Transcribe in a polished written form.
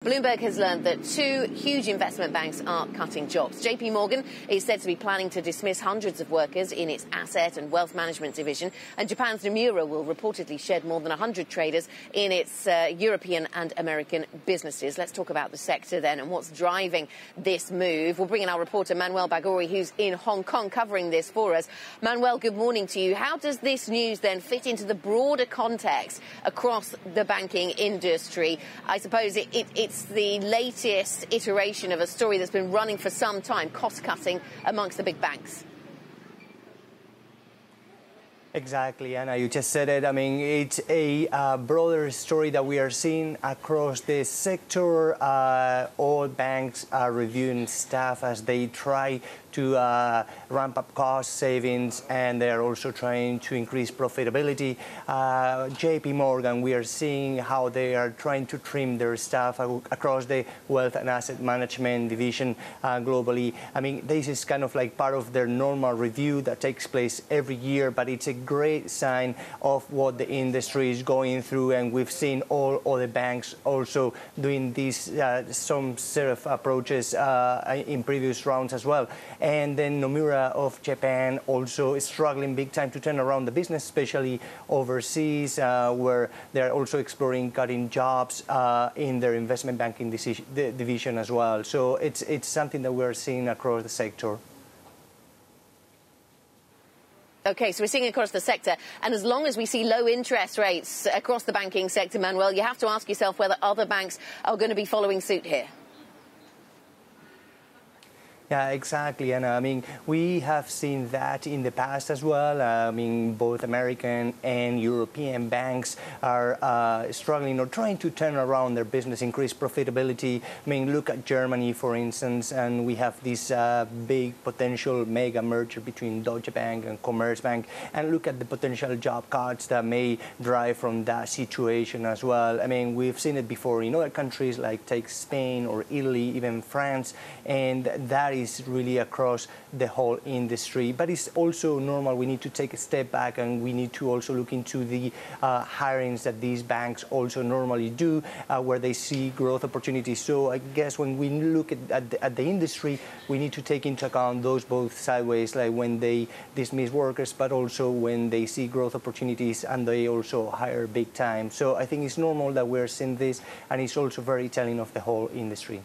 Bloomberg has learned that two huge investment banks are cutting jobs. JPMorgan is said to be planning to dismiss hundreds of workers in its asset and wealth management division, and Japan's Nomura will reportedly shed more than 100 traders in its European and American businesses. Let's talk about the sector then and what's driving this move. We'll bring in our reporter Manuel Baigorri, who's in Hong Kong covering this for us. Manuel, good morning to you. How does this news then fit into the broader context across the banking industry? I suppose it's the latest iteration of a story that's been running for some time, cost-cutting amongst the big banks. Exactly, Anna, you just said it. I mean, it's a broader story that we are seeing across the sector. All banks are reviewing staff as they try to ramp up cost savings, and they're also trying to increase profitability. JPMorgan, we are seeing how they are trying to trim their staff across the wealth and asset management division globally. I mean, this is kind of like part of their normal review that takes place every year, but it's a great sign of what the industry is going through, and we've seen all other banks also doing these some sort of approaches in previous rounds as well. And then Nomura of Japan also is struggling big time to turn around the business, especially overseas, where they're also exploring cutting jobs in their investment banking division as well. So it's something that we're seeing across the sector. OK, so we're seeing across the sector, and as long as we see low interest rates across the banking sector, Manuel, you have to ask yourself whether other banks are going to be following suit here. Yeah, exactly, Anna. I mean, we have seen that in the past as well. I mean, both American and European banks are struggling or trying to turn around their business, increase profitability. I mean, look at Germany, for instance, and we have this big potential mega merger between Deutsche Bank and Commerzbank, and look at the potential job cuts that may drive from that situation as well. I mean, we've seen it before in other countries like take Spain or Italy, even France, and that is really across the whole industry. But it's also normal. We need to take a step back, and we need to also look into the hirings that these banks also normally do, where they see growth opportunities. So I guess when we look at the industry, we need to take into account those both sideways, like when they dismiss workers, but also when they see growth opportunities and they also hire big time. So I think it's normal that we're seeing this, and it's also very telling of the whole industry.